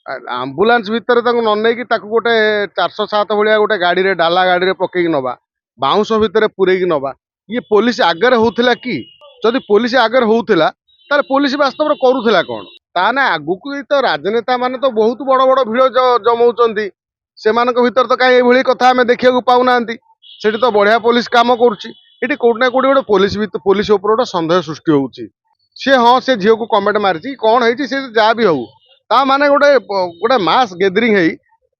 Ambulance भितर न नहीं गोटे 407 भाया गोटे गाड़ी रे डाला गाड़ी रे पकईक नवा बाउंश भितर पूरेक नवा ये पुलिस आगे होउथिला कि जदि पुलिस आगे होउथिला तार पुलिस वास्तव करूथिला कौन ताने आगुक तो राजनेता माने तो बहुत बड़ बड़ भिड़ जमाउचंदी सेमानक भितर तो कहीं एभली कथा आमे देखिବାକୁ पाउनांती सेठी तो बढ़िया पुलिस काम करूची एठी कोड ना कोड गोटे पुलिस ऊपर गोटे संदेह सृष्टि होउची से हाँ से झील को कमेंट मारिची कौन है से जहाँ भी हूँ ता माने गोटे गोटे मास गैदरिंग है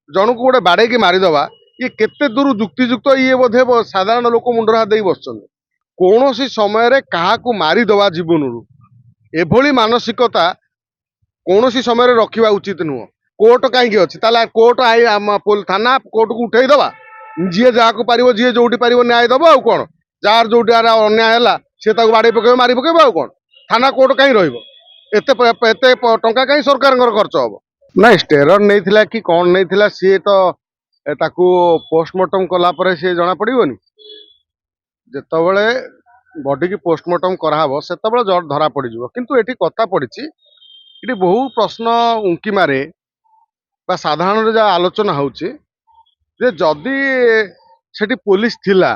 जन को गोटे बाड़े की मारिदवा ये केते दूर जुक्तियुक्त ये बोधे साधारण लोक मुंडर हाथ दे बस कौन सी समय क्या मारिदवा जीवन एभली मानसिकता कौन सी समय रखा उचित नुह कोर्ट कहीं अच्छी कोर्ट थाना कोर्ट को उठेदवा जी जहाँ पार जी जो पार न्याय दब आउ कौन जार जो अन्याय है सी बाड़े पकेब मारी पकेब आउ कौन थाना कोर्ट कहीं रते टंका कहीं सरकार खर्च हम ना स्टेरॉइड नहीं कि कौन नहीं सी तो ताकू पोस्टमार्टम कला सी जना पड़ोनी जितेबले बॉडी की पोस्टमार्टम कराब से धरा पड़ किंतु एटी कथा पड़ी ये बहु प्रश्न उंकी मारे साधारण जहाँ आलोचना होची जदि सेठी पुलिस थिला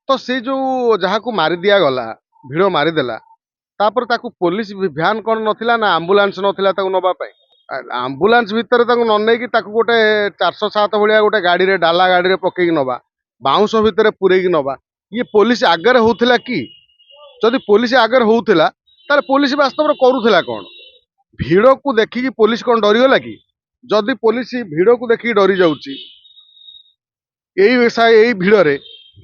तो से जो जहाँ को मारी दिया गला भिड़ मारिदेला तापर ताकू पुलिस भ्यान कौन नथिला ना आंबुलांस नथिला ताकू नबा पाई आंबुलांस भितर न नहीं गोटे 407 भाया गोटे गाड़ी रे डाला गाड़ी रे पकईक नवा बाउंश भितर पूरेक नवा ये पुलिस आगे होउथिला कि जदि पुलिस आगे होउथिला तार पुलिस वास्तव करूथिला कौन भिड़ को देखिकी पुलिस कौन डरीगला कि जदि पुलिस भिड़ को देखिकी डरी जाउची यही भिड़ रे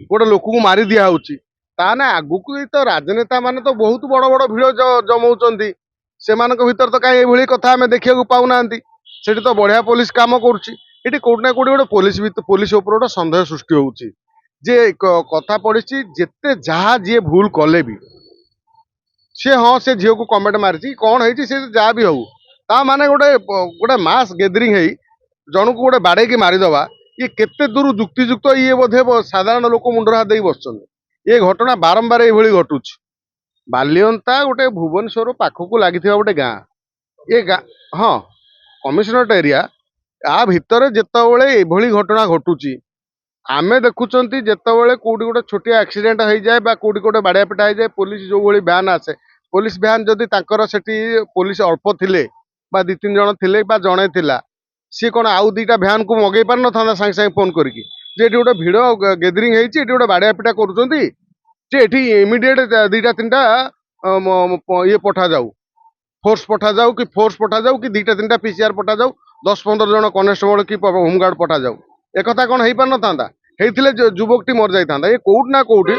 गोटे लोक को मारी दिया होउची ताने आगुक तो राजनेता माने तो बहुत बड़ बड़ भिड़ जमाउचंदी सेमानक भितर तो कहीं एभली कथा आमे देखिବାକୁ पाउनांती सेठी तो बढ़िया पुलिस काम करूची एठी कोड ना कोड गोटे पुलिस ऊपर गोटे संदेह सृष्टि होउची जे कथा पड़िची जेते जहाँ जी भूल कले भी से हाँ से झील को कमेंट मारिची कौन है से जहाँ भी हूँ ता माने गोटे गोटे मास गैदरिंग है जन को गोटे बाड़े की मारिदवा ये केते दूर जुक्तियुक्त ये बोधे साधारण लोक मुंडर हाथ दे बस ये घटना बारंबार ये घटुच बालियंता गोटे भुवनेश्वर पाखक लगी गोटे गाँ ये गाँ हाँ कमिशनरेट एरिया आ भितर जितेबाला ये घटना घटुची आमे देखुंत जितेबाला कौटी गोटे छोटिया एक्सीडेंट हो जाए कौटी गोटे बाड़िया पिटा हो जाए पुलिस जो भाई भ्यान आसे पुलिस भ्यान जदि सेठी पुलिस अल्प थिले बा 2-3 जन थिले बा जणे थिला सी कौन आउ 2टा भ्यान को मगई पार न था सागे सागे फोन करके गोटे भिड़ गैदरिंग होती गोटे बाड़िया पिटा कर इमिडिएट 2-3टा ये पठा जाऊ फोर्स पठा जाऊ कि 2-3टा पीसीआर पठा जाऊ 10-15 जन कनेस्टेबल कि होमगार्ड पठा जाऊ एक कौन हो पार ना युवकटी मर जाता ये कौट ना कौटी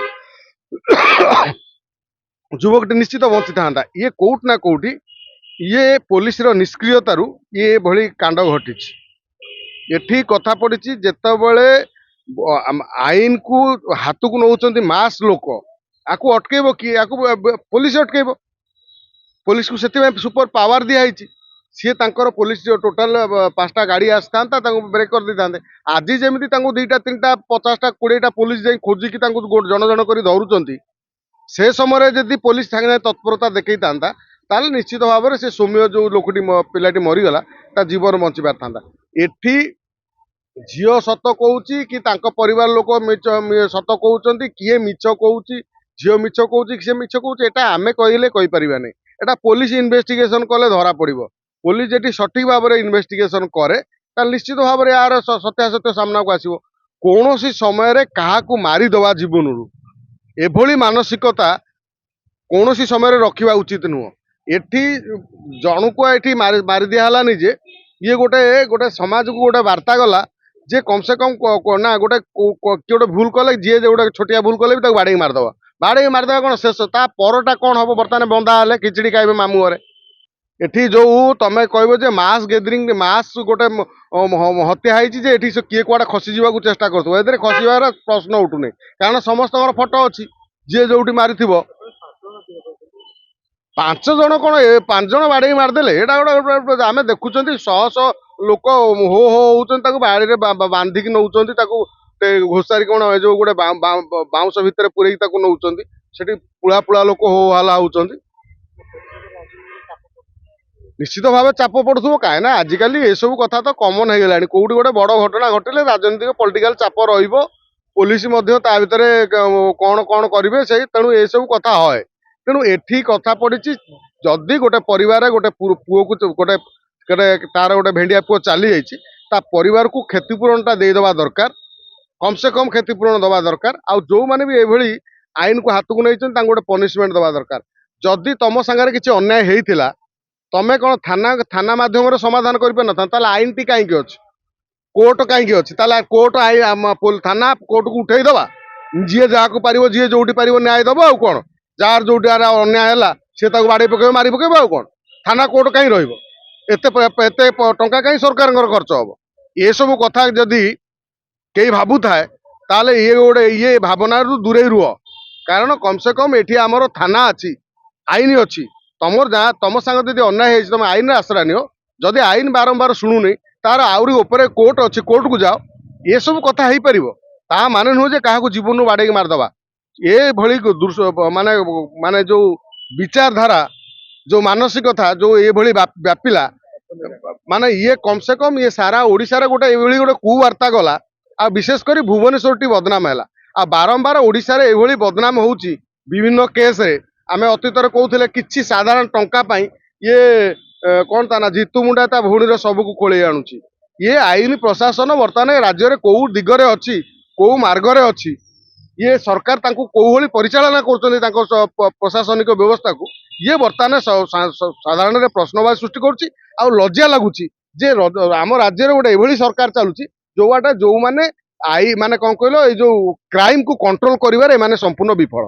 युवकटी निश्चित बची था ये कौट ना कौटी ये पुलिस निष्क्रियतारू ये भली कांड घटी एठी कथा पड़ी जितेबाला आईन को हाथ को नौ मास लोक आकु अटकेब किए पुलिस अटकेब पुलिस को से सुपर पावर दिखाई सी पुलिस जो टोटाल 5टा गाड़ी आसता ब्रेक कर दे था आज जमी 2-3टा 50टा 20टा पुलिस जाई खोजिकी जन जन कर धरुंच से समय जदि पुलिस सागे तत्परता देखई था निश्चित भाव में से सौम्य जो लोकटी पिलाटी मरीगला ता जीवन बंची पार था एठी झील सत कहूँ कि परिवार लोक सत कहते किए मिछ कहूँ झील मिछ कहूँ सी मिछ कहूँ एटा आमे कहले कहीपर नहीं एटा पुलिस इन्वेस्टिगेशन कले धरा पड़ो पुलिस जेटी सठिक भाव में इन्वेस्टिगेशन करे निश्चित भाव में यार सत्यासत्य सामना को आसो कौन सी समय क्या मारिदवा जीवन एभली मानसिकता कौन सी समय रखा उचित नुह एठी जन को ये मारी दिहलानी जे ये गोटे गोटे समाज को गोटे वार्ता गला जे कम से कम ना गोटे किए भूल कले जी गोटे छोटिया भूल कले भी बाड़े मारिदवा कौन शेष ता परटा कौन हम बर्तमान बंदा हेले खिचड़ी खाइबे मामू घरे एठी जो तमे कहबो मास गैदरिंग मास गोटे हत्या होती किए कुआडे खसी जावाक चेष्टा करथो एदरे खसीबार प्रश्न उठुने कारण समस्त फोटो अच्छी जी जो मारी 5 जन कौन 5 जन बाड़े मारिदेले एटा गोटे आम देखुं 100 लोक हो हो होती बाड़ी बांधिकी नौ घोषारी कौन जो गोटे बाउंश भितर पूरे नौ पुला पुला लोक हो हल्ला होती ନିଶ୍ଚିତ ଭାବେ ଚାପ ପଡୁଥିବ କାହିଁକି ନା ଆଜିକାଲି ଏସବୁ କଥା ତ କମନ ହେଇଗଲାଣି। କୋଉଠି ଗୋଟେ ବଡ ଘଟଣା ଘଟିଲେ ରାଜନୈତିକ ପଲିଟିକାଲ ଚାପ ରହିବ, ପୋଲିସ ମଧ୍ୟ ତା ଭିତରେ କଣ କଣ କରିବେ ସେଇ ତେଣୁ ଏସବୁ କଥା ହଏ। ତେଣୁ ଏଠି କଥା ପଡିଛି ଯଦି ଗୋଟେ ପରିବାରରେ ଗୋଟେ ପୁଅକୁ ଗୋଟେ ଗୋଟେ ତାର ଗୋଟେ ଭେଣ୍ଡିଆ ପୁଅ ଚାଲି ଯାଇଛି ତା ପରିବାରକୁ କ୍ଷତିପୂରଣଟା ଦେଇଦବା ଦରକାର। କମ ସେ କମ କ୍ଷତିପୂରଣ ଦବା ଦରକାର। ଆଉ ଯୋଉମାନେ ବି ଏଭଳି ଆଇନକୁ ହାତକୁ ନେଇଛନ୍ତି ତାଙ୍କୁ ଗୋଟେ ପନିଶମେଣ୍ଟ ଦବା ଦରକାର। ଯଦି ତମ ସାଙ୍ଗରେ କିଛି ଅନ୍ୟାୟ ହେଇଥିଲା ତମେ କଣ ଥାନା ଥାନା ମାଧ୍ୟମରେ ସମାଧାନ କରିପାରିନଥାନ୍ତ ତାହେଲେ ଆଇନଟି କାହିଁକି ଅଛି, କୋର୍ଟ କାହିଁକି ଅଛି? ତାହେଲେ କୋର୍ଟ ଥାନା କୋର୍ଟକୁ ଉଠେଇଦବା, ଯିଏ ଯାହାକୁ ପାରିବ ଯିଏ ଯୋଉଠି ପାରିବ ନ୍ୟାୟ ଦବ। ଆଉ କଣ ଯାହାର ଯୋଉଠି ଅନ୍ୟାୟ ହେଲା ସିଏ ତାକୁ ବାଡେଇ ପକେଇବ ମାରି ପକେଇବ। ଆଉ କଣ ଥାନା କୋର୍ଟ କାହିଁ ରହିବ? ଏତେ ଟଙ୍କା କାହିଁ ସରକାରଙ୍କର ଖର୍ଚ୍ଚ ହବ? ଏସବୁ କଥା ଯଦି କେହି ଭାବୁଥାଏ ତାହେଲେ ଇଏ ଭାବନାରୁ ଦୂରେଇ ରୁହ। କାରଣ କମ ସେ କମ ଏଠି ଆମର ଥାନା ଅଛି, ଆଇନ ଅଛି। ତମର ଯାହା ତମ ସାଙ୍ଗ ଯଦି ଅନ୍ୟାୟ ହେଇଛି ତମେ ଆଇନରେ ଆଶ୍ରୟ ନିଅ। ଯଦି ଆଇନ ବାରମ୍ବାର ଶୁଣୁନି ତାର ଆହୁରି ଉପରେ କୋର୍ଟ ଅଛି, କୋର୍ଟକୁ ଯାଅ। ଏସବୁ କଥା ହେଇପାରିବ। ତା ମାନେ ନୁହଁ ଯେ କାହାକୁ ଜୀବନରୁ ବାଡେଇକି ମାରିଦବା। ଏଭଳି ମାନେ ମାନେ ଯୋଉ ବିଚାରଧାରା, ଯୋଉ ମାନସିକତା ଯୋଉ ଏଭଳି ବ୍ୟାପିଲା, ମାନେ ଇଏ କମ ସେ କମ ଇଏ ସାରା ଓଡିଶାରେ ଗୋଟେ ଏଭଳି ଗୋଟେ କୁବାର୍ତ୍ତା ଗଲା। ଆଉ ବିଶେଷ କରି ଭୁବନେଶ୍ୱରଟି ବଦନାମ ହେଲା। ଆଉ ବାରମ୍ବାର ଓଡିଶାରେ ଏଭଳି ବଦନାମ ହଉଛି ବିଭିନ୍ନ କେସରେ। ଆମେ ଅତୀତରେ କହୁଥିଲେ କିଛି ସାଧାରଣ ଟଙ୍କା ପାଇଁ ଇଏ କଣ ତା ନା ଜିତୁ ମୁଣ୍ଡା ତା ଭଉଣୀର ସବୁକୁ କୋଳେଇ ଆଣୁଛି। ଇଏ ଆଇନ ପ୍ରଶାସନ ବର୍ତ୍ତମାନ ରାଜ୍ୟରେ କୋଉ ଦିଗରେ ଅଛି, କୋଉ ମାର୍ଗରେ ଅଛି, ଇଏ ସରକାର ତାଙ୍କୁ କୋଉ ଭଳି ପରିଚାଳନା କରୁଛନ୍ତି ତାଙ୍କ ପ୍ରଶାସନିକ ବ୍ୟବସ୍ଥାକୁ, ଇଏ ବର୍ତ୍ତମାନ ସାଧାରଣରେ ପ୍ରଶ୍ନବାଚୀ ସୃଷ୍ଟି କରୁଛି। ଆଉ ଲଜ୍ଜା ଲାଗୁଛି ଯେ ଆମ ରାଜ୍ୟରେ ଗୋଟେ ଏଭଳି ସରକାର ଚାଲୁଛି ଯୋଉମାନେ ମାନେ କଣ କହିଲ ଏଇ ଯୋଉ କ୍ରାଇମକୁ କଣ୍ଟ୍ରୋଲ କରିବାରେ ଏମାନେ ସମ୍ପୂର୍ଣ୍ଣ ବିଫଳ।